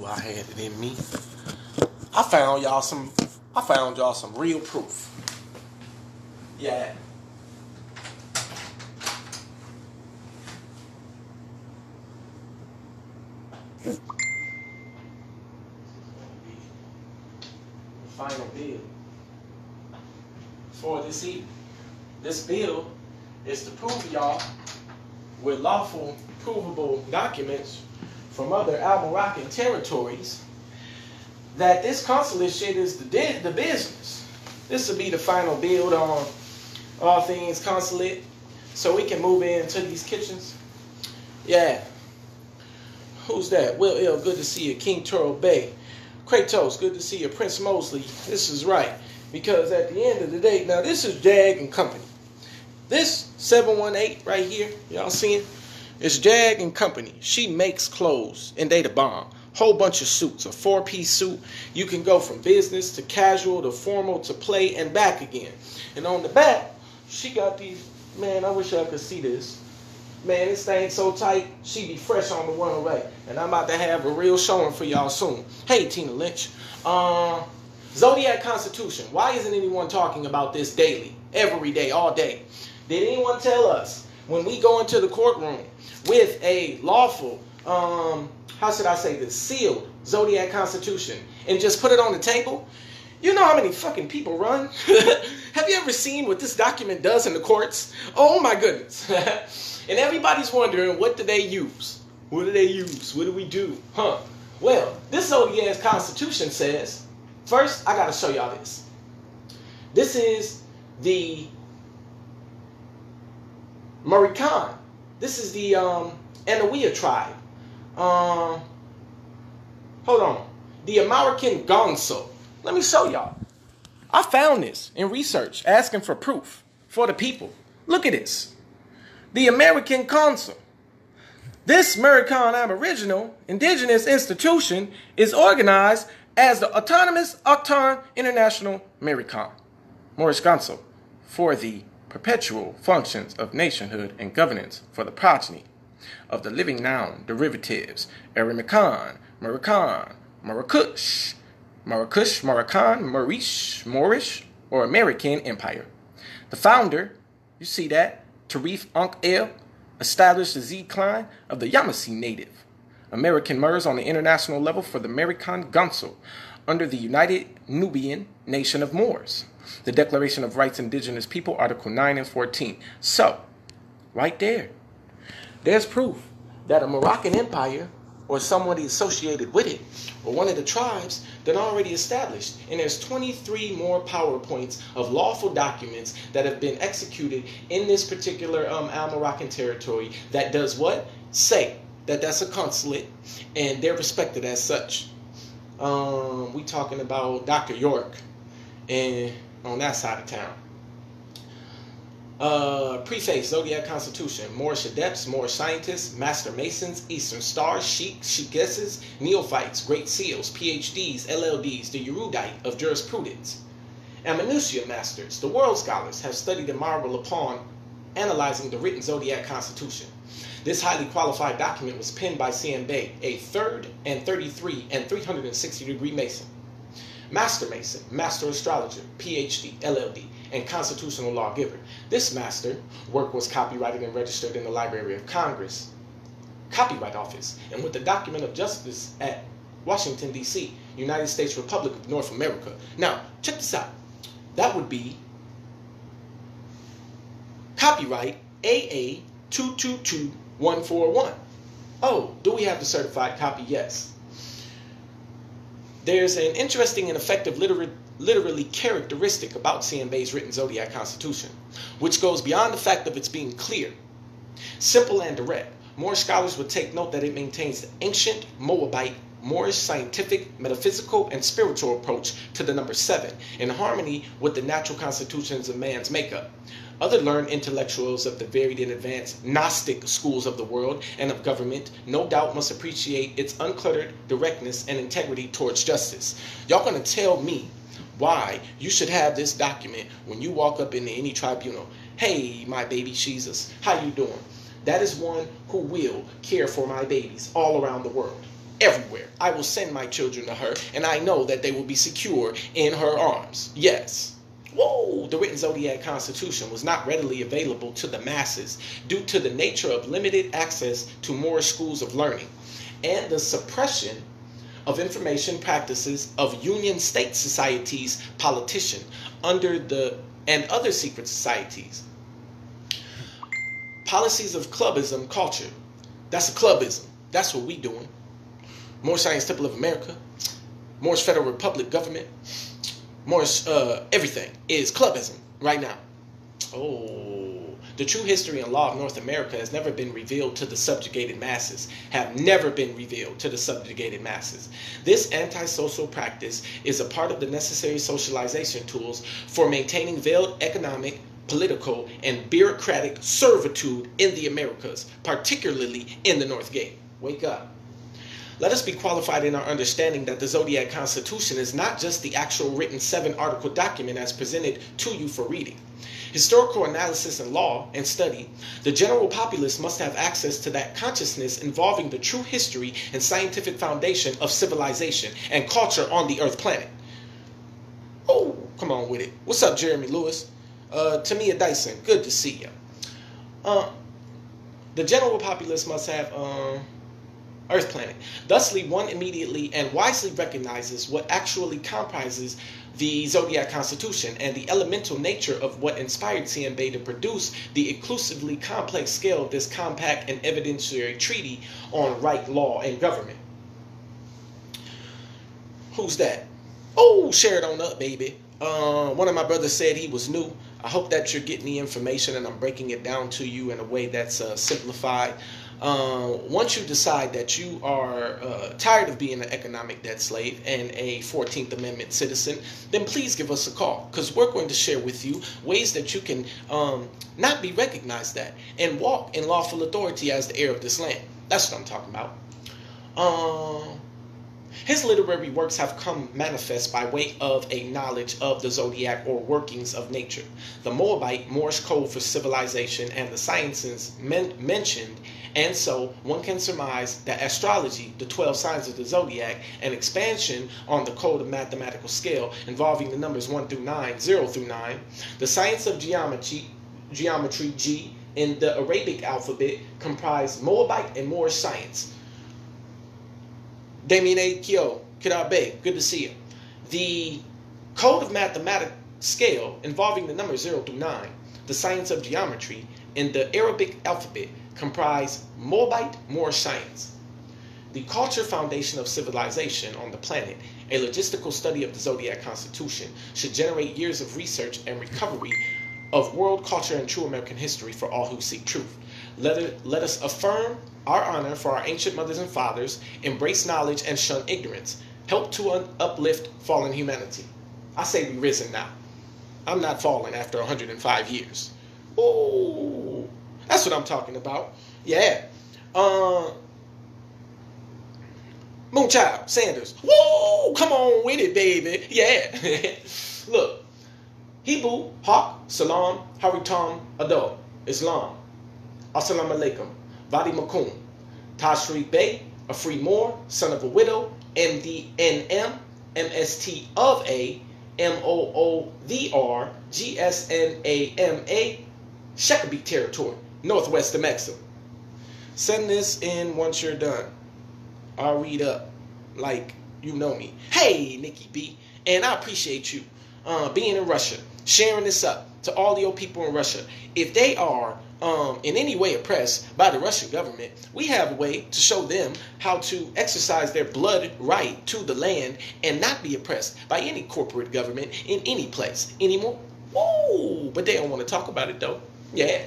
knew I had it in me. I found y'all some real proof. Yeah. The final bill for this evening. This bill is to prove y'all with lawful, provable documents from other Almoroccan territories that this consulate shit is the business. This will be the final build on all things consulate, so we can move into these kitchens. Yeah. Who's that? Will Ill, good to see you. King Toro Bay. Kratos, good to see you. Prince Mosley, this is right. Because at the end of the day, now this is Jag and Company. This 718 right here, y'all seeing? It's Jag and Company. She makes clothes and they the bomb. Whole bunch of suits, a 4-piece suit. You can go from business to casual to formal to play and back again. And on the back, she got these, man, I wish y'all could see this. Man, this thing so tight, she be fresh on the runway. And I'm about to have a real showing for y'all soon. Hey, Tina Lynch. Zodiac Constitution. Why isn't anyone talking about this daily? Every day, all day. Did anyone tell us when we go into the courtroom with a lawful, how should I say this, sealed Zodiac Constitution and just put it on the table? You know how many fucking people run? Have you ever seen what this document does in the courts? Oh my goodness. And everybody's wondering, what do they use? What do they use? What do we do? Huh? Well, this Zodiac Constitution says, first, I gotta show y'all this. This is the Marican. This is the Anahuia tribe. Hold on. The American Gonzo. Let me show y'all. I found this in research, asking for proof for the people. Look at this. The American Consul. This American Aboriginal Indigenous institution is organized as the Autonomous Octarn International American Morris Council for the perpetual functions of nationhood and governance for the progeny of the living noun derivatives Aramakan, Marakan, Marakush, Marakan, Moorish, or American Empire. The founder, you see that, Tarif Ankh El, established the Z-Cline of the Yamasee Native American Murs on the international level for the American Council under the United Nubian Nation of Moors. The Declaration of Rights Indigenous People, Article 9 and 14. So, right there's proof that a Moroccan empire or somebody associated with it, or one of the tribes that already established. And there's 23 more PowerPoints of lawful documents that have been executed in this particular Al-Moroccan territory that does what? Say that that's a consulate, and they're respected as such. We talking about Dr. York and on that side of town. Preface, Zodiac Constitution, Moorish adepts, Moorish scientists, master masons, Eastern stars, sheiks, sheikesses, neophytes, great seals, PhDs, LLDs, the erudite of jurisprudence, and minutia masters, the world scholars, have studied and marveled upon analyzing the written Zodiac Constitution. This highly qualified document was penned by C.M. Bay, a 3rd and 33 and 360 degree Mason, Master Mason, Master Astrologer, PhD, LLD, and Constitutional Lawgiver. This master work was copyrighted and registered in the Library of Congress, Copyright Office, and with the Document of Justice at Washington, D.C., United States Republic of North America. Now, check this out. That would be copyright AA 222141. Oh, do we have the certified copy? Yes. There's an interesting and effective literally characteristic about CMB's written Zodiac Constitution, which goes beyond the fact of its being clear, simple, and direct. More scholars would take note that it maintains the ancient Moabite, Moorish scientific, metaphysical, and spiritual approach to the number 7, in harmony with the natural constitutions of man's makeup. Other learned intellectuals of the varied and advanced Gnostic schools of the world and of government no doubt must appreciate its uncluttered directness and integrity towards justice. Y'all gonna tell me why you should have this document when you walk up into any tribunal. Hey, my baby Jesus, how you doing? That is one who will care for my babies all around the world. everywhere. I will send my children to her, and I know that they will be secure in her arms. Yes. Whoa! The written Zodiac Constitution was not readily available to the masses due to the nature of limited access to Moorish schools of learning and the suppression of information practices of Union State Societies politician and other secret societies. Policies of clubism culture. That's a clubism. That's what we doing. Moorish Science Temple of America, Moorish Federal Republic government, Moorish everything is clubism right now. Oh, the true history and law of North America has never been revealed to the subjugated masses. Have never been revealed to the subjugated masses. This antisocial practice is a part of the necessary socialization tools for maintaining veiled economic, political, and bureaucratic servitude in the Americas, particularly in the North Gate. Wake up. Let us be qualified in our understanding that the Zodiac Constitution is not just the actual written 7-article document as presented to you for reading. Historical analysis and law and study, the general populace must have access to that consciousness involving the true history and scientific foundation of civilization and culture on the Earth planet. Oh, come on with it. What's up, Jeremy Lewis? Tamia Dyson, good to see you. The general populace must have Earth planet. Thusly, one immediately and wisely recognizes what actually comprises the Zodiac Constitution and the elemental nature of what inspired CMB to produce the exclusively complex scale of this compact and evidentiary treaty on right, law, and government. Who's that? Oh, share it on up, baby. One of my brothers said he was new. I hope that you're getting the information and I'm breaking it down to you in a way that's simplified. Once you decide that you are tired of being an economic debt slave and a 14th Amendment citizen, then please give us a call, because we're going to share with you ways that you can not be recognized at and walk in lawful authority as the heir of this land. That's what I'm talking about. His literary works have come manifest by way of a knowledge of the zodiac or workings of nature, the Moabite Moorish code for civilization, and the sciences mentioned, and so one can surmise that astrology, the 12 signs of the zodiac, an expansion on the code of mathematical scale involving the numbers 1 through 9, 0 through 9, the science of geometry G, in the Arabic alphabet comprise Moabite and Moorish science. Damien A. Kyo, Kirabe, good to see you. The code of mathematical scale involving the numbers 0 through 9, the science of geometry, in the Arabic alphabet comprise Moabite Moorish science. The culture foundation of civilization on the planet, a logistical study of the Zodiac Constitution, should generate years of research and recovery of world culture and true American history for all who seek truth. Let us affirm our honor for our ancient mothers and fathers, embrace knowledge and shun ignorance, help to uplift fallen humanity. I say we risen now. I'm not falling after 105 years. Ooh, that's what I'm talking about. Yeah. Moonchild, Sanders. Woo, come on with it, baby. Yeah. Look. Hebrew, Hawk, Salam, Haritam, Ado, Islam. Assalamu alaikum. Vadi Makum. Tashri Bey, a free Moor, son of a widow, MDNM, MST of A, MOOVR, GSNAMA, Shekabee territory, northwest of Mexico. Send this in once you're done. I'll read up like you know me. Hey, Nikki B. And I appreciate you being in Russia, sharing this up to all the old people in Russia. If they are in any way oppressed by the Russian government, we have a way to show them how to exercise their blood right to the land and not be oppressed by any corporate government in any place anymore. Woo! But they don't want to talk about it though. Yeah.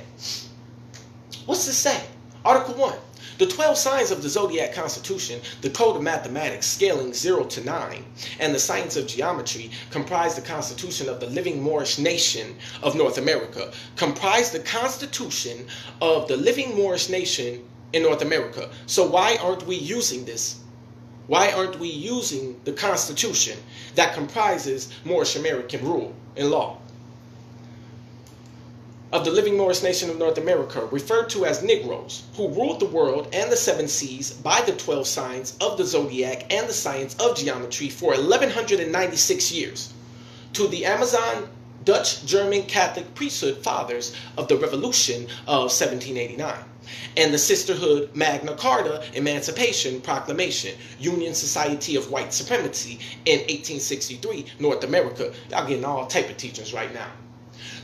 What's this say? Article 1. The 12 signs of the Zodiac Constitution, the code of mathematics scaling 0 to 9, and the science of geometry comprise the constitution of the living Moorish nation of North America. Comprise the constitution of the living Moorish nation in North America. So why aren't we using this? Why aren't we using the constitution that comprises Moorish American rule and law? of the living Moorish nation of North America, referred to as Negroes, who ruled the world and the seven seas by the 12 signs of the zodiac and the science of geometry for 1196 years, to the Amazon Dutch German Catholic priesthood fathers of the Revolution of 1789, and the Sisterhood Magna Carta Emancipation Proclamation, Union Society of White Supremacy in 1863, North America. Y'all getting all type of teachings right now.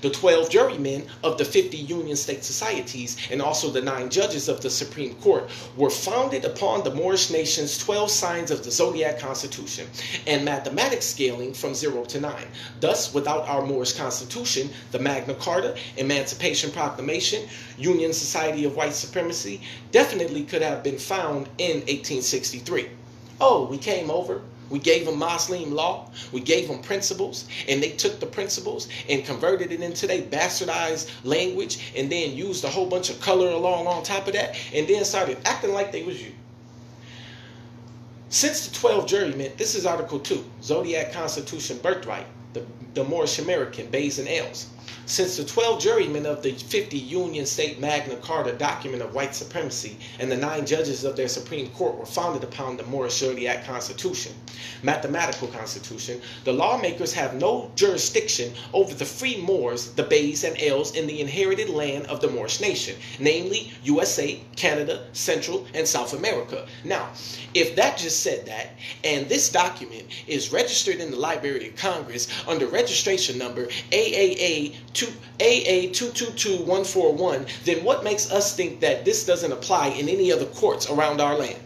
The 12 jurymen of the 50 Union State Societies and also the 9 judges of the Supreme Court were founded upon the Moorish nation's 12 signs of the Zodiac Constitution and mathematics scaling from 0 to 9. Thus, without our Moorish Constitution, the Magna Carta, Emancipation Proclamation, Union Society of White Supremacy definitely could have been found in 1863. Oh, we came over. We gave them Muslim law, we gave them principles, and they took the principles and converted it into their bastardized language and then used a whole bunch of color along on top of that and then started acting like they was you. Since the 12 jurymen, this is Article 2, Zodiac Constitution Birthright, the Moorish American, Bays and Ales. Since the 12 jurymen of the 50 Union State Magna Carta document of white supremacy and the 9 judges of their Supreme Court were founded upon the Moorish Zodiac Constitution, mathematical constitution, the lawmakers have no jurisdiction over the free Moors, the Bays and Ales in the inherited land of the Moorish nation, namely USA, Canada, Central, and South America. Now, if that just said that, and this document is registered in the Library of Congress under registration number AA222141, then what makes us think that this doesn't apply in any other courts around our land?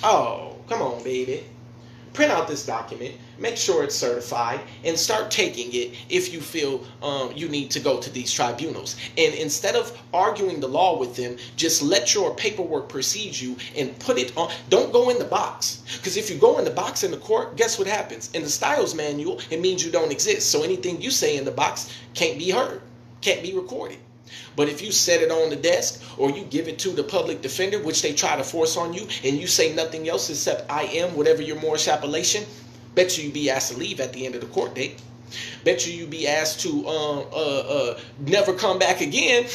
Oh, come on, baby. Print out this document, make sure it's certified, and start taking it if you feel you need to go to these tribunals. And instead of arguing the law with them, just let your paperwork precede you and put it on. Don't go in the box. Because if you go in the box in the court, guess what happens? In the Styles Manual, it means you don't exist. So anything you say in the box can't be heard, can't be recorded. But if you set it on the desk or you give it to the public defender, which they try to force on you, and you say nothing else except I am, whatever your Moorish appellation, bet you be asked to leave at the end of the court date. Bet you be asked to never come back again.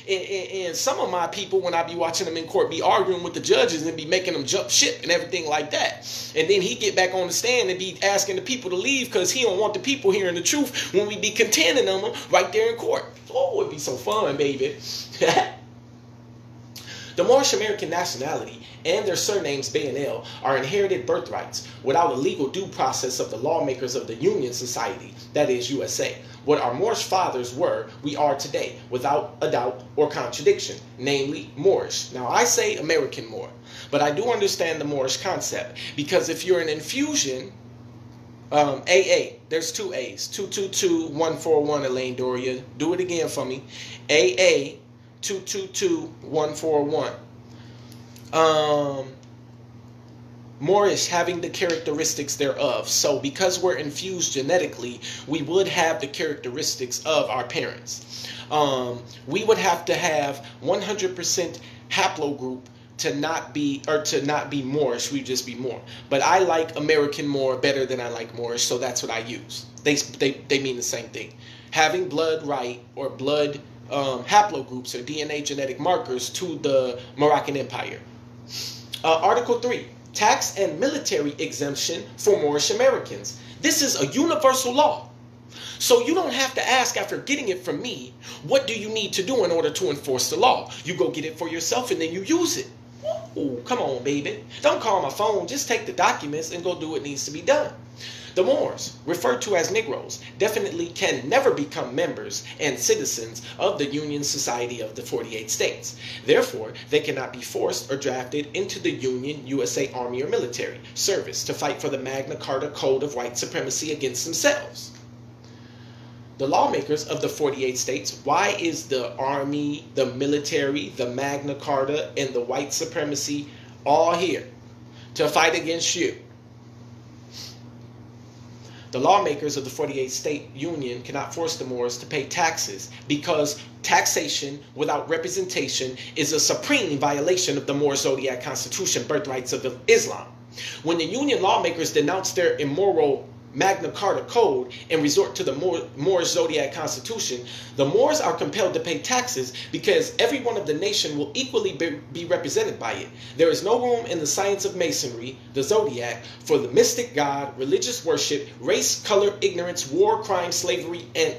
and some of my people, when I be watching them in court, be arguing with the judges and be making them jump ship and everything like that. And then he get back on the stand and be asking the people to leave because he don't want the people hearing the truth when we be contending on them right there in court. Oh, it'd be so fun, baby. The Moorish American nationality and their surnames Bay and L are inherited birthrights without a legal due process of the lawmakers of the Union Society, that is USA. What our Moorish fathers were, we are today, without a doubt or contradiction, namely Moorish. Now I say American Moor, but I do understand the Moorish concept, because if you're an infusion, AA, there's 2 A's, 222141, Elaine Doria, do it again for me, AA 222141. Moorish having the characteristics thereof. So because we're infused genetically, we would have the characteristics of our parents. We would have to have 100% haplogroup to not be Moorish. We'd just be Moor. But I like American Moor better than I like Moorish, so that's what I use. They mean the same thing. Having blood right or blood haplogroups or DNA genetic markers to the Moroccan Empire. Article 3, tax and military exemption for Moorish Americans. This is a universal law. So you don't have to ask after getting it from me, what do you need to do in order to enforce the law? You go get it for yourself and then you use it. Ooh, come on, baby. Don't call my phone. Just take the documents and go do what needs to be done. The Moors, referred to as Negroes, definitely can never become members and citizens of the Union Society of the 48 States. Therefore, they cannot be forced or drafted into the Union, USA Army, or military service to fight for the Magna Carta Code of White Supremacy against themselves. The lawmakers of the 48 states, why is the Army, the military, the Magna Carta, and the white supremacy all here? To fight against you. The lawmakers of the 48 state union cannot force the Moors to pay taxes because taxation without representation is a supreme violation of the Moor Zodiac Constitution, birthrights of Islam. When the union lawmakers denounced their immoral Magna Carta Code and resort to the Moorish Zodiac Constitution, the Moors are compelled to pay taxes because every one of the nation will equally be represented by it. There is no room in the science of Masonry, the Zodiac, for the mystic god, religious worship, race, color, ignorance, war, crime, slavery, and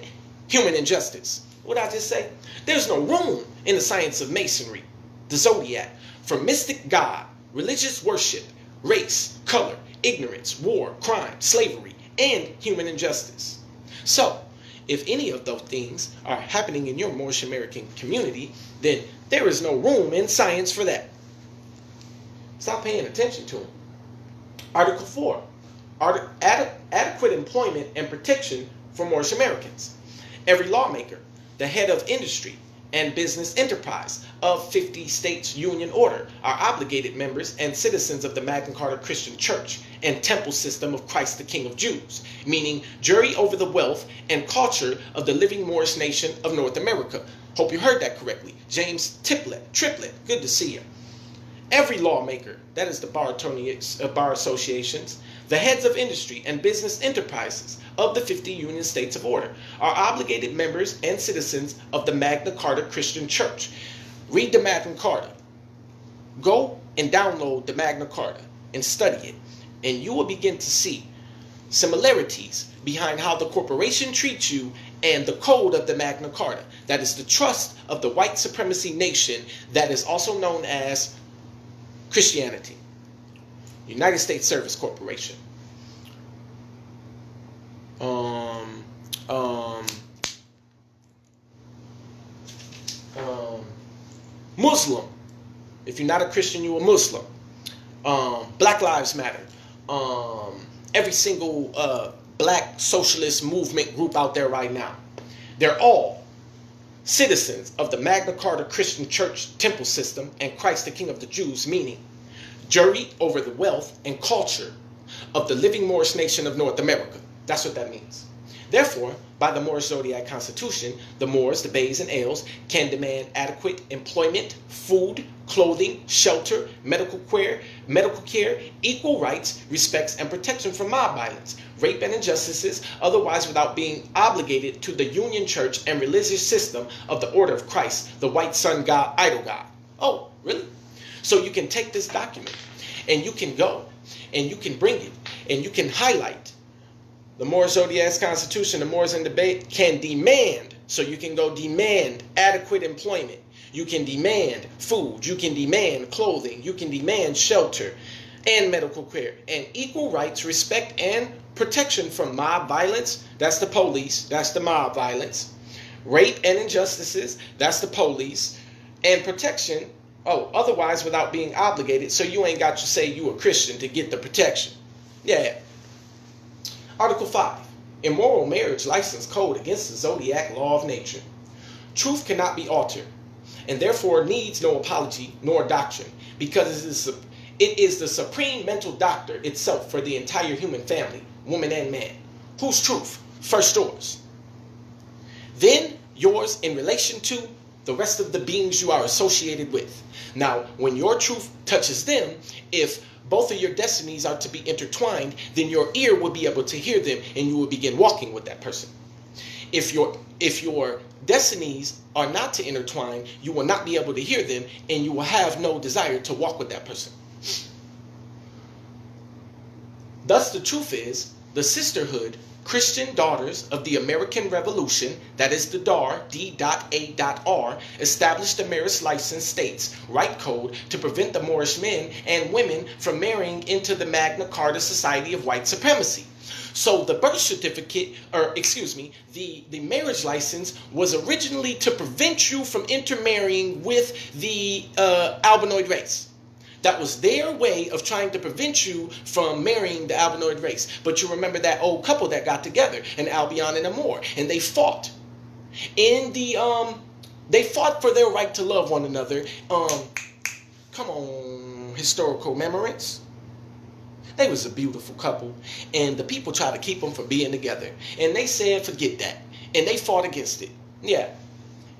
human injustice. What did I just say? There's no room in the science of Masonry, the Zodiac, for mystic god, religious worship, race, color, ignorance, war, crime, slavery, and human injustice. So, if any of those things are happening in your Moorish American community, then there is no room in science for that. Stop paying attention to them. Article 4. Adequate employment and protection for Moorish Americans. Every lawmaker, the head of industry and business enterprise of 50 states union order are obligated members and citizens of the Magna Carta Christian Church and temple system of Christ the King of Jews, meaning jury over the wealth and culture of the living Moorish nation of North America. Hope you heard that correctly. James Triplett, good to see you. Every lawmaker, that is the bar associations, the heads of industry and business enterprises of the 50 Union States of Order are obligated members and citizens of the Magna Carta Christian Church. Read the Magna Carta. Go and download the Magna Carta and study it, and you will begin to see similarities behind how the corporation treats you and the code of the Magna Carta. That is the trust of the white supremacy nation that is also known as Christianity. United States Service Corporation. Muslim. If you're not a Christian, you're a Muslim. Black Lives Matter. Every single black socialist movement group out there right now. They're all citizens of the Magna Carta Christian Church temple system and Christ the King of the Jews, meaning jury over the wealth and culture of the living Moorish nation of North America. That's what that means. Therefore, by the Moorish Zodiac Constitution, the Moors, the Bays, and Ales can demand adequate employment, food, clothing, shelter, medical care, equal rights, respects, and protection from mob violence, rape, and injustices, otherwise without being obligated to the Union Church and religious system of the Order of Christ, the white sun god, idol god. Oh, really? So you can take this document, and you can go, and you can bring it, and you can highlight the Moorish Zodiac Constitution. The Moors in debate can demand, so you can go demand adequate employment. You can demand food. You can demand clothing. You can demand shelter and medical care and equal rights, respect, and protection from mob violence. That's the police. That's the mob violence. Rape and injustices. That's the police. And protection, otherwise without being obligated, so you ain't got to say you a Christian to get the protection. Yeah. Article 5. Immoral marriage license code against the zodiac law of nature. Truth cannot be altered, and therefore needs no apology nor doctrine, because it is the supreme mental doctor itself for the entire human family, woman and man. Whose truth? First yours. Then yours in relation to the rest of the beings you are associated with. Now, when your truth touches them, if both of your destinies are to be intertwined, then your ear will be able to hear them and you will begin walking with that person. If your destinies are not to intertwine, you will not be able to hear them and you will have no desire to walk with that person. Thus the truth is, the sisterhood, Christian Daughters of the American Revolution, that is the DAR, D.A.R, established the marriage license states right code to prevent the Moorish men and women from marrying into the Magna Carta Society of White Supremacy. So the birth certificate, the marriage license was originally to prevent you from intermarrying with the albinoid race. That was their way of trying to prevent you from marrying the albinoid race. But you remember that old couple that got together, an Albion and a Moor, and they fought. They fought for their right to love one another. Come on, historical memories. They was a beautiful couple, and the people tried to keep them from being together. And they said, forget that. And they fought against it. Yeah.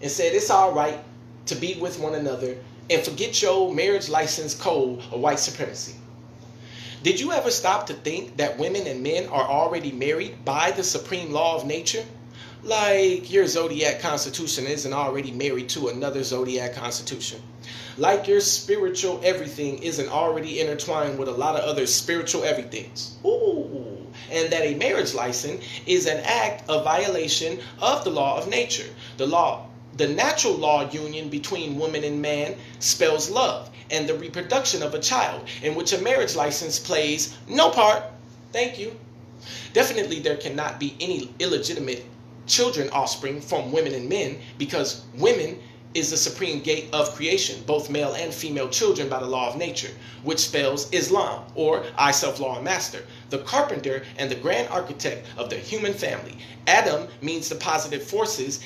And said, it's all right to be with one another and forget your marriage license code of white supremacy. Did you ever stop to think that women and men are already married by the supreme law of nature? Like your zodiac constitution isn't already married to another zodiac constitution. Like your spiritual everything isn't already intertwined with a lot of other spiritual everythings. Ooh. And that a marriage license is an act of violation of the law of nature. The natural law union between woman and man spells love and the reproduction of a child, in which a marriage license plays no part. Thank you. Definitely there cannot be any illegitimate children offspring from women and men, because women is the supreme gate of creation, both male and female children by the law of nature, which spells Islam, or I, self-law and master, the carpenter and the grand architect of the human family. Adam means the positive forces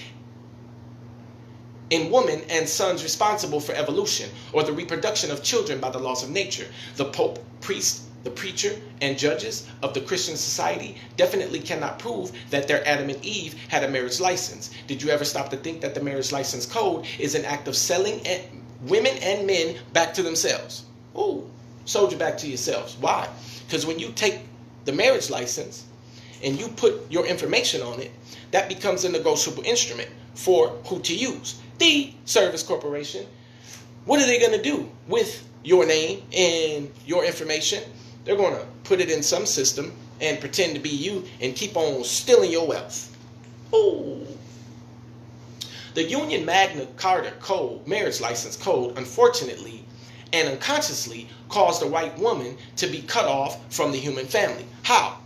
in woman and sons responsible for evolution, or the reproduction of children by the laws of nature. The Pope, priest, the preacher, and judges of the Christian society definitely cannot prove that their Adam and Eve had a marriage license. Did you ever stop to think that the marriage license code is an act of selling women and men back to themselves? Ooh, sold you back to yourselves. Why? Because when you take the marriage license and you put your information on it, that becomes a negotiable instrument for who to use. The service corporation. What are they going to do with your name and your information? They're going to put it in some system and pretend to be you and keep on stealing your wealth. Oh. The Union Magna Carta Code, marriage license code, unfortunately and unconsciously caused the white woman to be cut off from the human family. How?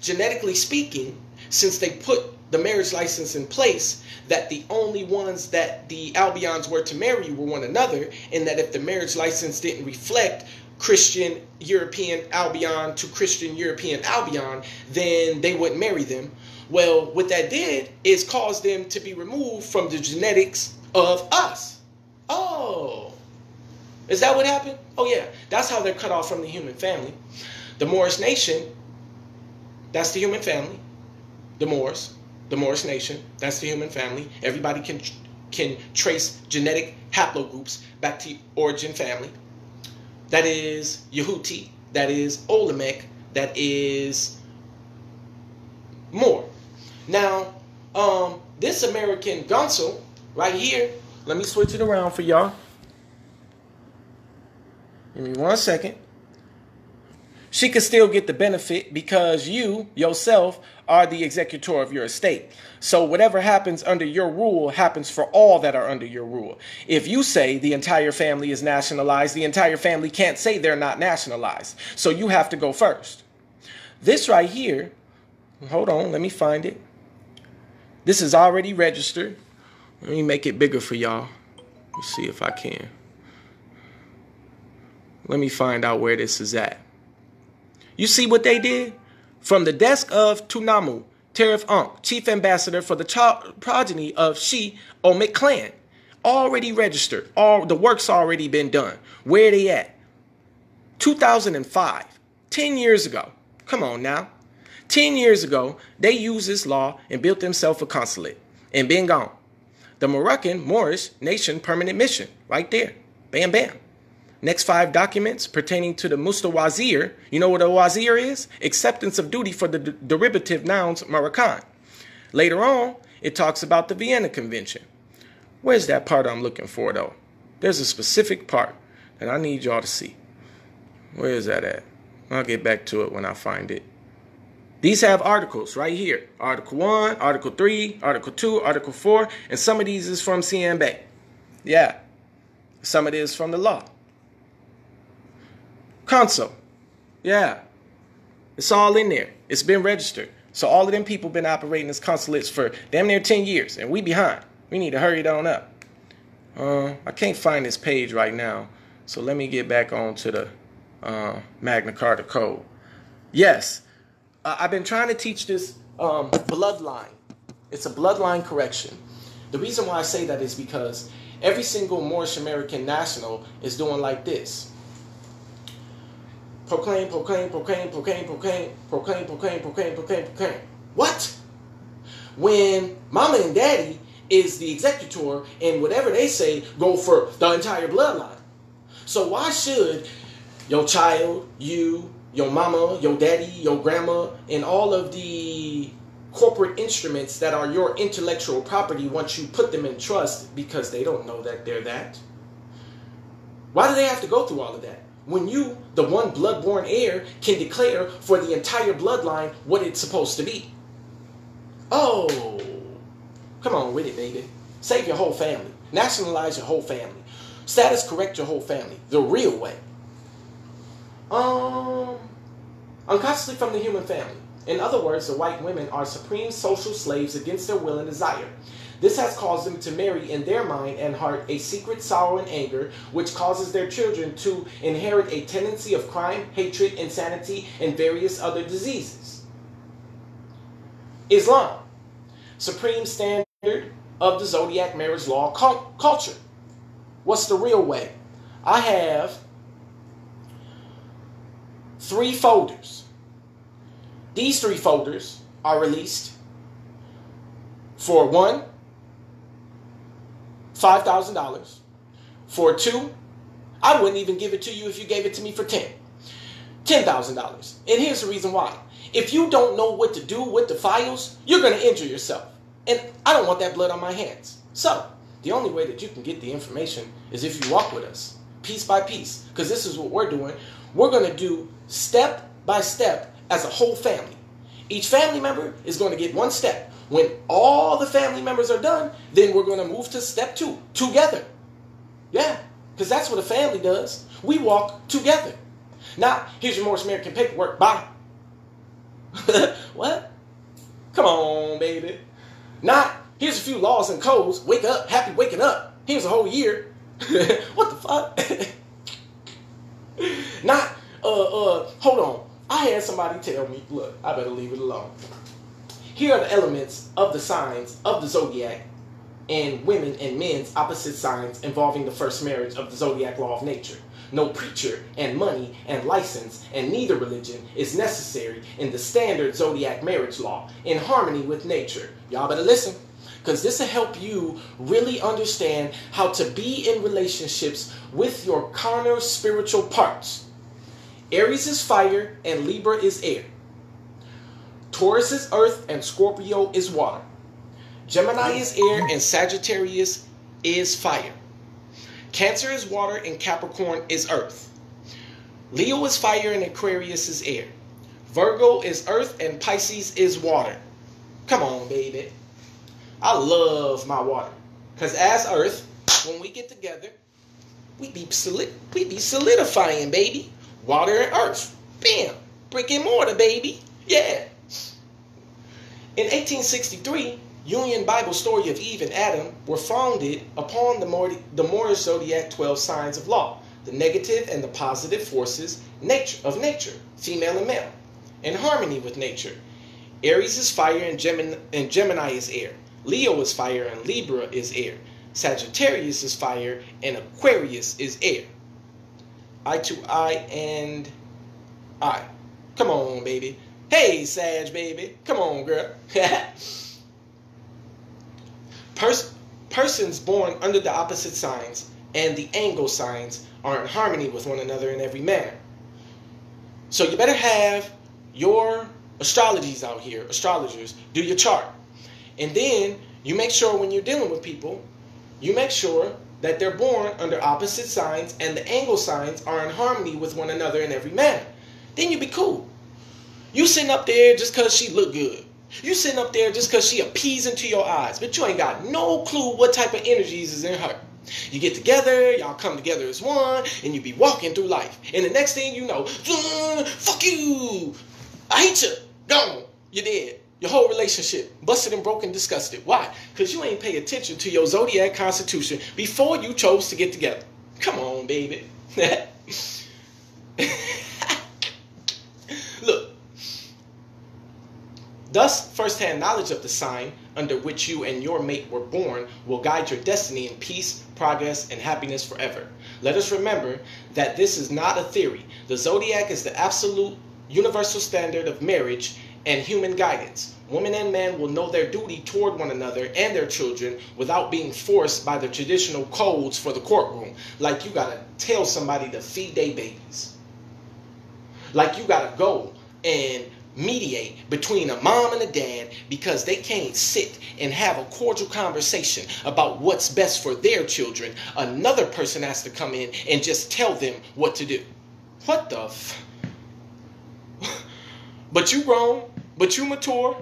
Genetically speaking, since they put the marriage license in place, that the only ones that the Albions were to marry were one another, and that if the marriage license didn't reflect Christian European Albion to Christian European Albion, then they wouldn't marry them. Well, what that did is cause them to be removed from the genetics of us. Oh, is that what happened? Oh yeah, that's how they're cut off from the human family. The Moorish nation, that's the human family. The Moorish nation, that's the human family. Everybody can trace genetic haplogroups back to origin family. That is Yehuti, that is Olmec, that is Moor. Now, this American Gonzo right here, let me switch it around for y'all. Give me 1 second. She could still get the benefit because you, yourself, are the executor of your estate. So whatever happens under your rule happens for all that are under your rule. If you say the entire family is nationalized, the entire family can't say they're not nationalized. So you have to go first. This right here, hold on, let me find it. This is already registered. Let me make it bigger for y'all. Let's see if I can. Let me find out where this is at. You see what they did? From the desk of Tunamu, Tariff Ankh, chief ambassador for the progeny of Shi Omik clan. Already registered. All the work's already been done. Where they at? 2005. 10 years ago. Come on now. 10 years ago, they used this law and built themselves a consulate. And been gone. The Moroccan Moorish nation permanent mission. Right there. Bam, bam. Next 5 documents pertaining to the Mustawazir. You know what a wazir is? Acceptance of duty for the derivative nouns Moroccan. Later on, it talks about the Vienna Convention. Where's that part I'm looking for, though? There's a specific part that I need y'all to see. Where is that at? I'll get back to it when I find it. These have articles right here. Article 1, Article 3, Article 2, Article 4, and some of these is from CNB. Yeah, some of it is from the law. Consul. Yeah. It's all in there. It's been registered. So all of them people been operating as consulates for damn near 10 years. And we behind. We need to hurry it on up. I can't find this page right now. So let me get back on to the Magna Carta Code. Yes. I've been trying to teach this bloodline. It's a bloodline correction. The reason why I say that is because every single Moorish American national is doing like this. Proclaim, proclaim, proclaim, proclaim, proclaim, proclaim, proclaim, proclaim, proclaim, proclaim. What? When mama and daddy is the executor and whatever they say go for the entire bloodline. So why should your child, you, your mama, your daddy, your grandma, and all of the corporate instruments that are your intellectual property once you put them in trust, because they don't know that they're that. Why do they have to go through all of that? When you, the one blood-born heir, can declare for the entire bloodline what it's supposed to be. Oh, come on with it, baby. Save your whole family. Nationalize your whole family. Status correct your whole family. The real way. Unconsciously from the human family. In other words, the white women are supreme social slaves against their will and desire. This has caused them to marry in their mind and heart a secret sorrow and anger, which causes their children to inherit a tendency of crime, hatred, insanity, and various other diseases. Islam, supreme standard of the zodiac marriage law culture. What's the real way? I have 3 folders. These 3 folders are released for 1, $5,000. For 2, I wouldn't even give it to you if you gave it to me for $10,000. And here's the reason why. If you don't know what to do with the files, you're going to injure yourself. And I don't want that blood on my hands. So, the only way that you can get the information is if you walk with us, piece by piece. Because this is what we're doing. We're going to do step by step as a whole family. Each family member is going to get 1 step. When all the family members are done, then we're going to move to step 2, together. Yeah, because that's what a family does. We walk together. Now, here's your Morris American paperwork. Bye. What? Come on, baby. Now, here's a few laws and codes. Wake up. Happy waking up. Here's a whole year. What the fuck? Not, hold on. I had somebody tell me, look, I better leave it alone. Here are the elements of the signs of the zodiac and women and men's opposite signs involving the first marriage of the zodiac law of nature. No preacher and money and license and neither religion is necessary in the standard zodiac marriage law in harmony with nature. Y'all better listen, because this will help you really understand how to be in relationships with your carnal spiritual parts. Aries is fire and Libra is air. Taurus is earth and Scorpio is water. Gemini is air and Sagittarius is fire. Cancer is water and Capricorn is earth. Leo is fire and Aquarius is air. Virgo is earth and Pisces is water. Come on, baby. I love my water. Because as earth, when we get together, we be solidifying, baby. Water and earth. Bam. Brick and mortar, baby. Yeah. In 1863, Union Bible story of Eve and Adam were founded upon the Moorish zodiac 12 signs of law, the negative and the positive forces of nature, female and male, in harmony with nature. Aries is fire and Gemini is air. Leo is fire and Libra is air. Sagittarius is fire and Aquarius is air. I to I and I. Come on, baby. Hey, Sag, baby. Come on, girl. Persons born under the opposite signs and the angle signs are in harmony with one another in every manner. So you better have your astrologers out here, astrologers, do your chart. And then you make sure when you're dealing with people, you make sure that they're born under opposite signs and the angle signs are in harmony with one another in every manner. Then you be cool. You sitting up there just because she look good. You sitting up there just because she appeasing to your eyes, but you ain't got no clue what type of energies is in her. You get together, y'all come together as one, and you be walking through life. And the next thing you know, fuck you, I hate you, gone, you're dead. Your whole relationship, busted and broken, disgusted. Why? Because you ain't pay attention to your zodiac constitution before you chose to get together. Come on, baby. Look. Thus, first-hand knowledge of the sign under which you and your mate were born will guide your destiny in peace, progress, and happiness forever. Let us remember that this is not a theory. The zodiac is the absolute universal standard of marriage and human guidance. Women and men will know their duty toward one another and their children without being forced by the traditional codes for the courtroom. Like you gotta tell somebody to feed their babies. Like you got to go and mediate between a mom and a dad because they can't sit and have a cordial conversation about what's best for their children. Another person has to come in and just tell them what to do. What the But you grown, but you mature,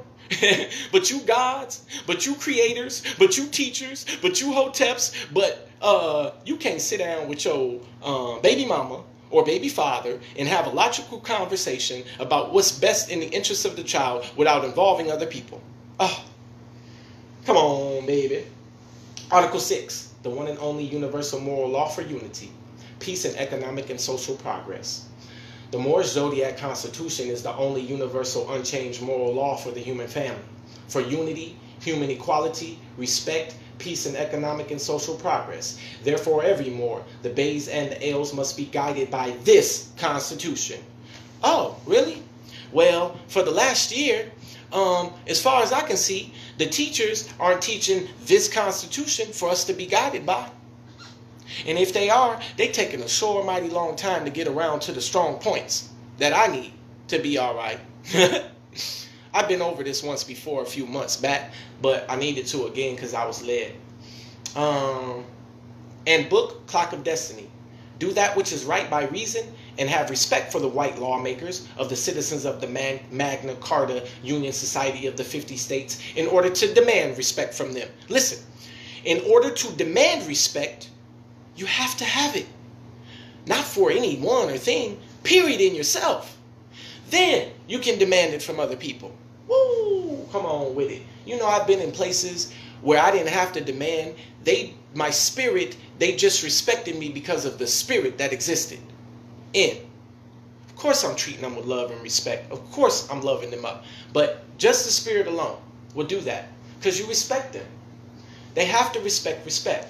but you gods, but you creators, but you teachers, but you hoteps, but you can't sit down with your baby mama or baby father and have a logical conversation about what's best in the interests of the child without involving other people. Oh, come on, baby. Article 6, the one and only universal moral law for unity, peace, and economic and social progress. The Moorish Zodiac Constitution is the only universal unchanged moral law for the human family, for unity, human equality, respect, peace, and economic and social progress. Therefore, every Moor, the Bays and the Ales, must be guided by this Constitution. Oh, really? Well, for the last year, as far as I can see, the teachers aren't teaching this Constitution for us to be guided by. And if they are, they're taking a sure mighty long time to get around to the strong points that I need to be all right. I've been over this once before a few months back, but I needed to again because I was led. And book Clock of Destiny. Do that which is right by reason and have respect for the white lawmakers of the citizens of the Magna Carta Union Society of the 50 states in order to demand respect from them. Listen, in order to demand respect, you have to have it. Not for anyone or thing, period, in yourself. Then you can demand it from other people. Woo! Come on with it. You know, I've been in places where I didn't have to demand. My spirit, they just respected me because of the spirit that existed in. Of course I'm treating them with love and respect. Of course I'm loving them up. But just the spirit alone will do that. Because you respect them. They have to respect.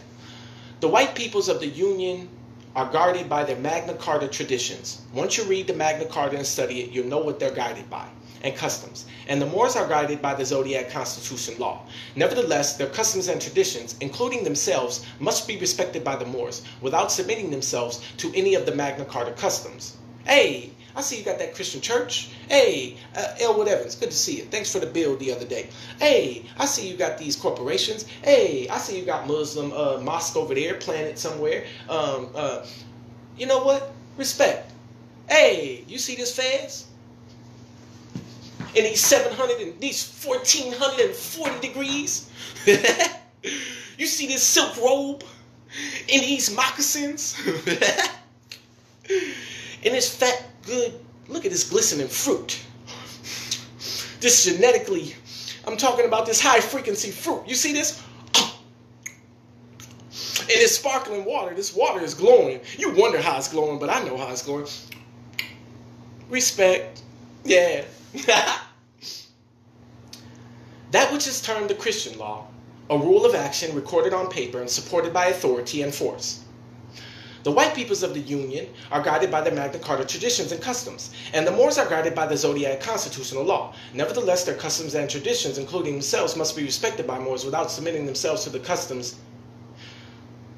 The white peoples of the Union are guarded by their Magna Carta traditions. Once you read the Magna Carta and study it, you'll know what they're guided by, and customs. And the Moors are guided by the Zodiac Constitution law. Nevertheless, their customs and traditions, including themselves, must be respected by the Moors without submitting themselves to any of the Magna Carta customs. Hey, I see you got that Christian church. Hey, Elwood Evans, good to see you. Thanks for the bill the other day. Hey, I see you got these corporations. Hey, I see you got Muslim mosque over there planted somewhere. You know what? Respect. Hey, you see this fast? In these 700 and these 1440 degrees. You see this silk robe? In these moccasins? In this fat, good, look at this glistening fruit. This genetically, I'm talking about this high frequency fruit. You see this? And it's sparkling water. This water is glowing. You wonder how it's glowing, but I know how it's glowing. Respect. Yeah. That which is termed the Christian law, a rule of action recorded on paper and supported by authority and force. The white peoples of the Union are guided by the Magna Carta traditions and customs, and the Moors are guided by the Zodiac Constitutional law. Nevertheless, their customs and traditions, including themselves, must be respected by Moors without submitting themselves to the customs.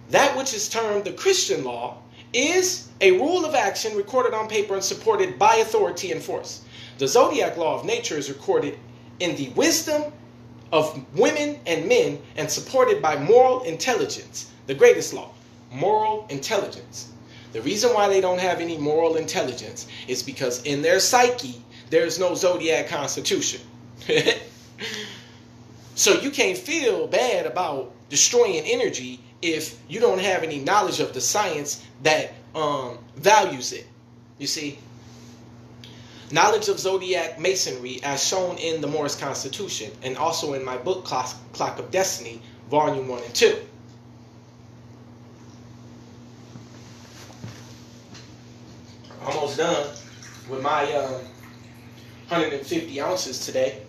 That which is termed the Christian law is a rule of action recorded on paper and supported by authority and force. The Zodiac law of nature is recorded in the wisdom of women and men and supported by moral intelligence, the greatest law. Moral intelligence. The reason why they don't have any moral intelligence is because in their psyche, there's no Zodiac Constitution. So you can't feel bad about destroying energy if you don't have any knowledge of the science that values it. You see? Knowledge of Zodiac Masonry as shown in the Moorish Constitution and also in my book Clock of Destiny, Volume 1 and 2. Almost done with my 150 ounces today.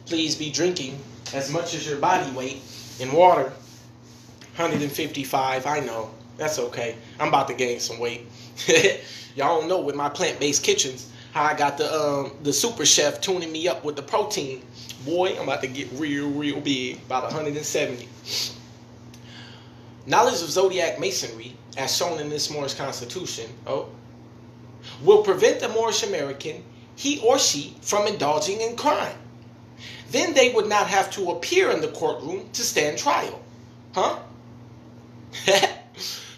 Please be drinking as much as your body weight in water. 155, I know. That's okay. I'm about to gain some weight. Y'all don't know with my plant-based kitchens how I got the super chef tuning me up with the protein. Boy, I'm about to get real big. About 170. Knowledge of Zodiac Masonry as shown in this Moorish Constitution. will prevent the Moorish American, he or she, from indulging in crime. Then they would not have to appear in the courtroom to stand trial. Huh?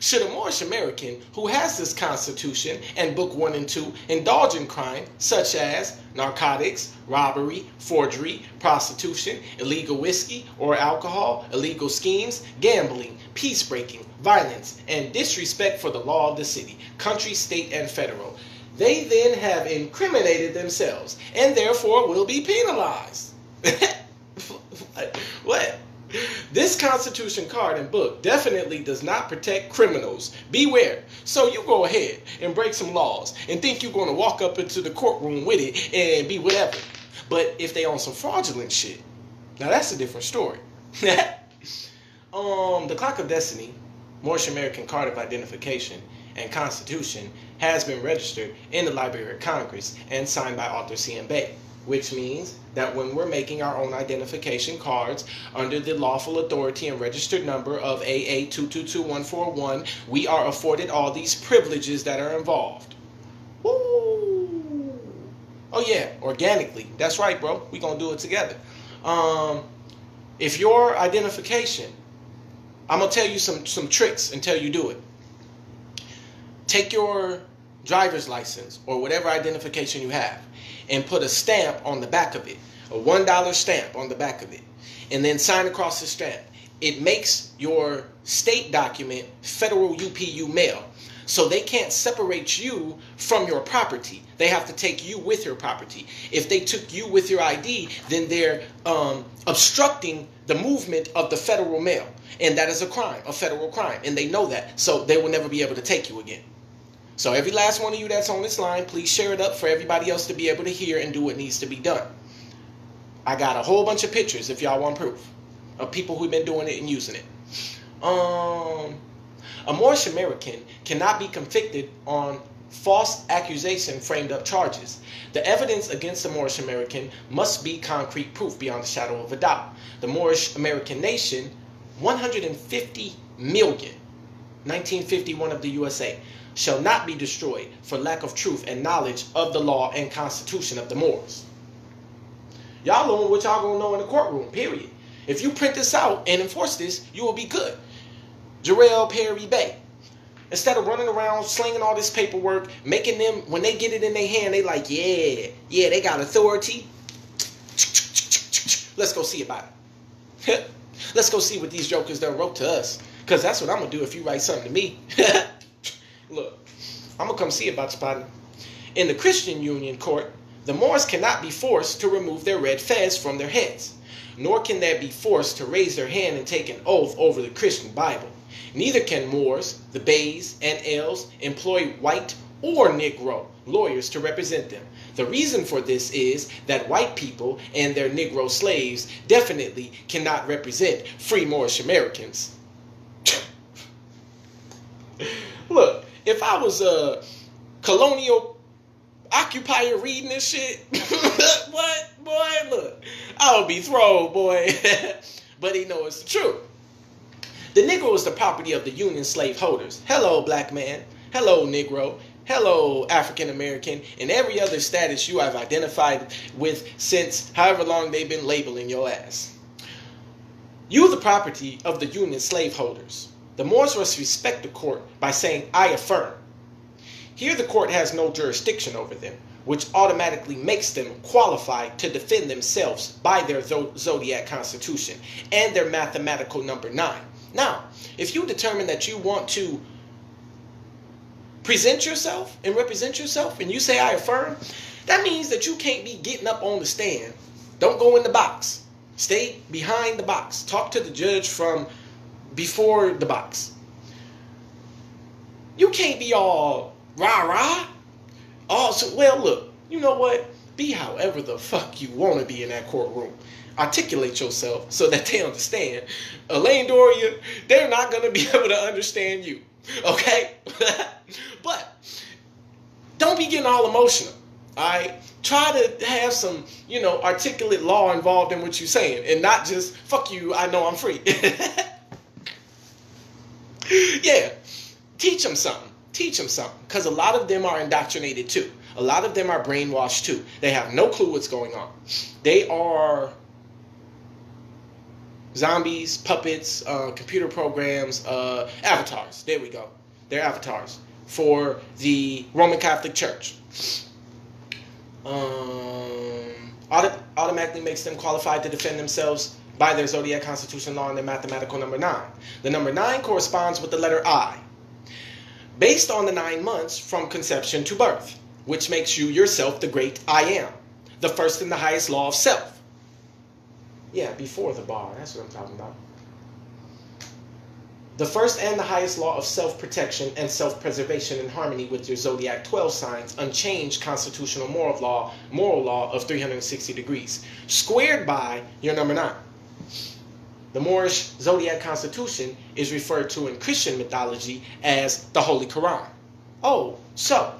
Should a Moorish American who has this Constitution and Book 1 and 2 indulge in crime such as narcotics, robbery, forgery, prostitution, illegal whiskey or alcohol, illegal schemes, gambling, peace-breaking, violence, and disrespect for the law of the city, country, state, and federal, they then have incriminated themselves and therefore will be penalized. What? This Constitution card and book definitely does not protect criminals. Beware. So you go ahead and break some laws and think you're going to walk up into the courtroom with it and be whatever. But if they on some fraudulent shit, now that's a different story. The Clock of Destiny, Moorish American Card of Identification, and Constitution has been registered in the Library of Congress and signed by Arthur C. Bay, which means that when we're making our own identification cards under the lawful authority and registered number of AA222141, we are afforded all these privileges that are involved. Woo! Oh yeah, organically. That's right, bro. We're going to do it together. If your identification, I'm going to tell you some tricks until you do it. Take your driver's license or whatever identification you have and put a stamp on the back of it, a $1 stamp on the back of it, and then sign across the stamp. It makes your state document federal UPU mail. So they can't separate you from your property. They have to take you with your property. If they took you with your ID, then they're obstructing the movement of the federal mail. And that is a crime, a federal crime. And they know that. So they will never be able to take you again. So every last one of you that's on this line, please share it up for everybody else to be able to hear and do what needs to be done. I got a whole bunch of pictures if y'all want proof of people who've been doing it and using it. A Moorish American cannot be convicted on false accusation framed up charges. The evidence against the Moorish American must be concrete proof beyond a shadow of a doubt. The Moorish American nation, 150 million, 1951 of the USA, shall not be destroyed for lack of truth and knowledge of the law and constitution of the Moors. Y'all know what y'all gonna know in the courtroom, period. If you print this out and enforce this, you will be good. Jarrell Perry Bay. Instead of running around slinging all this paperwork, making them, when they get it in their hand, they like, yeah, they got authority. Let's go see about it. Let's go see what these jokers done wrote to us. Because that's what I'm going to do if you write something to me. Look, I'm going to come see about spotting. In the Christian Union Court, the Moors cannot be forced to remove their red fez from their heads, nor can they be forced to raise their hand and take an oath over the Christian Bible. Neither can Moors, the Bays, and Els employ white or Negro lawyers to represent them. The reason for this is that white people and their Negro slaves definitely cannot represent free Moorish Americans. Look, if I was a colonial occupier reading this shit, what, boy, look, I would be thrown, boy. But he knows it's the truth. The Negro is the property of the Union slave holders. Hello, black man. Hello, Negro. Hello, African American, and every other status you have identified with since however long they've been labeling your ass. You the property of the Union slave holders. The Moors must respect the court by saying, I affirm. Here the court has no jurisdiction over them, which automatically makes them qualified to defend themselves by their zodiac constitution and their mathematical number 9. Now, if you determine that you want to present yourself and represent yourself and you say I affirm, that means that you can't be getting up on the stand. Don't go in the box. Stay behind the box. Talk to the judge from before the box. You can't be all rah-rah. Also, well, look, you know what? Be however the fuck you want to be in that courtroom. Articulate yourself so that they understand. Elaine Doria, they're not going to be able to understand you. Okay? But don't be getting all emotional. Alright? Try to have some, articulate law involved in what you're saying. And not just, fuck you, I know I'm free. Yeah. Teach them something. Teach them something, because a lot of them are indoctrinated too. A lot of them are brainwashed too. They have no clue what's going on. They are zombies, puppets, computer programs, avatars. There we go. They're avatars for the Roman Catholic Church. Automatically makes them qualified to defend themselves by their zodiac constitution law and their mathematical number 9. The number 9 corresponds with the letter I, based on the 9 months from conception to birth, which makes you yourself the great I am, the first and the highest law of self. Yeah, before the bar, that's what I'm talking about. The first and the highest law of self-protection and self-preservation in harmony with your zodiac 12 signs, unchanged constitutional moral law of 360 degrees, squared by your number 9. The Moorish zodiac constitution is referred to in Christian mythology as the Holy Quran. Oh, so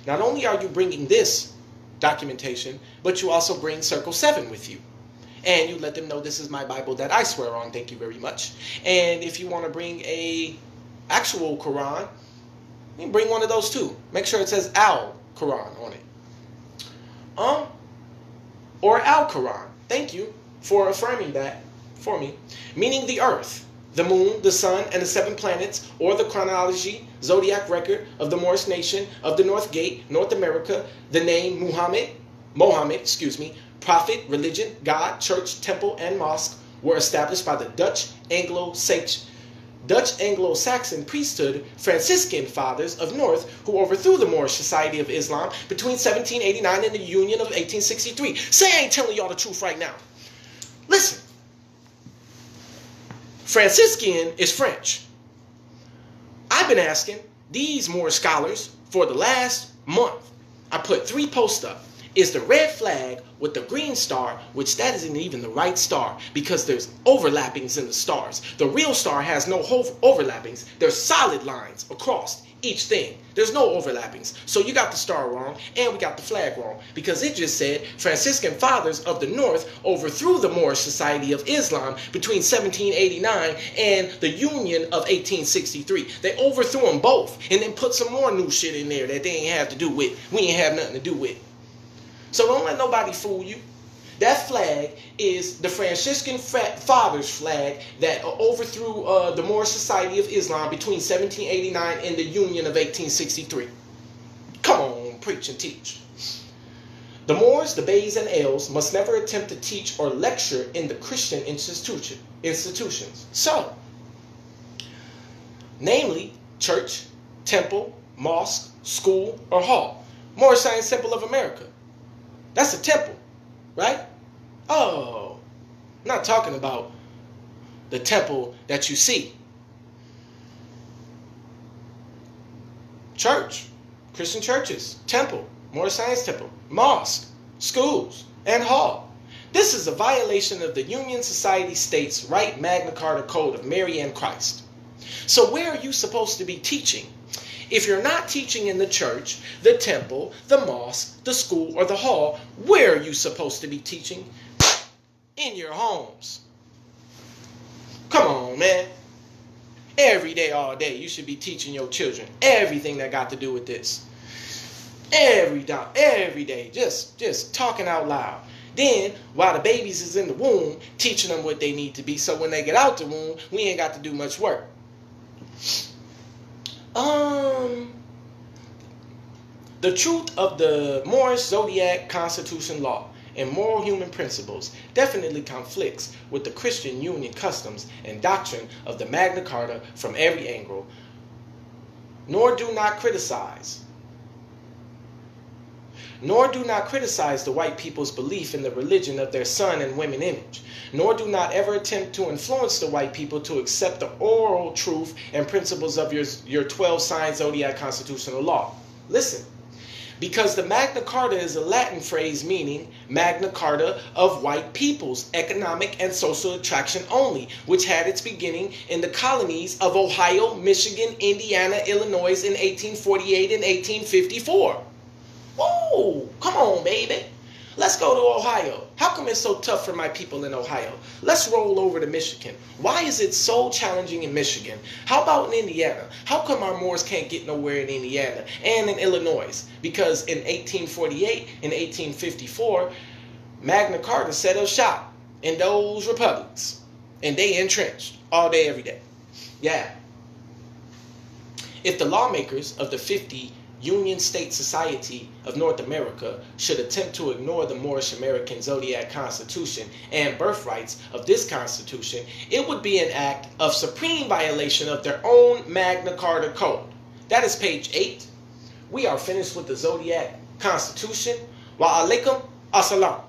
not only are you bringing this documentation, but you also bring Circle 7 with you. And you let them know this is my Bible that I swear on, thank you very much. And if you want to bring a actual Quran, you can bring one of those too. Make sure it says Al-Quran on it. Or Al-Quran. Thank you for affirming that for me. Meaning the earth, the moon, the sun, and the 7 planets, or the chronology, zodiac record of the Moorish nation of the North Gate, North America, the name Mohammed, prophet, religion, God, church, temple, and mosque were established by the Dutch Anglo-Saxon priesthood Franciscan fathers of North, who overthrew the Moorish Society of Islam between 1789 and the Union of 1863. Say I ain't telling y'all the truth right now. Listen. Franciscan is French. I've been asking these Moorish scholars for the last month. I put 3 posts up. Is the red flag with the green star, which that isn't even the right star because there's overlappings in the stars. The real star has no overlappings. There's solid lines across each thing. There's no overlappings. So you got the star wrong and we got the flag wrong because it just said Franciscan fathers of the North overthrew the Moorish Society of Islam between 1789 and the Union of 1863. They overthrew them both and then put some more new shit in there that they ain't have to do with. We ain't have nothing to do with. So don't let nobody fool you. That flag is the Franciscan fathers flag that overthrew the Moorish Society of Islam between 1789 and the Union of 1863. Come on, preach and teach. The Moors, the Bays, and Ales must never attempt to teach or lecture in the Christian institutions. So, namely, church, temple, mosque, school, or hall. Moorish Science Temple of America. That's a temple, right? Oh, I'm not talking about the temple that you see. Church, Christian churches, temple, Moorish Science Temple, mosque, schools, and hall. This is a violation of the Union Society States' Right Magna Carta Code of Mary and Christ. So where are you supposed to be teaching? If you're not teaching in the church, the temple, the mosque, the school, or the hall, where are you supposed to be teaching? In your homes. Come on, man. Every day, all day, you should be teaching your children everything that got to do with this. Every day, just talking out loud. Then, while the babies is in the womb, teaching them what they need to be, so when they get out the womb, we ain't got to do much work. The truth of the Moorish Zodiac Constitution law and moral human principles definitely conflicts with the Christian Union customs and doctrine of the Magna Carta from every angle. Nor do not criticize the white people's belief in the religion of their sun and women image. Nor do not ever attempt to influence the white people to accept the oral truth and principles of your 12 sign zodiac constitutional law. Listen, because the Magna Carta is a Latin phrase meaning Magna Carta of white peoples, economic and social attraction only, which had its beginning in the colonies of Ohio, Michigan, Indiana, Illinois in 1848 and 1854. Whoa, come on, baby. Let's go to Ohio. How come it's so tough for my people in Ohio? Let's roll over to Michigan. Why is it so challenging in Michigan? How about in Indiana? How come our Moors can't get nowhere in Indiana and in Illinois? Because in 1848 and 1854, Magna Carta set up shop in those republics. And they entrenched all day, every day. Yeah. If the lawmakers of the 50 Union State Society of North America should attempt to ignore the Moorish American Zodiac Constitution and birthrights of this Constitution, it would be an act of supreme violation of their own Magna Carta Code. That is page 8. We are finished with the Zodiac Constitution. Wa alaikum assalam.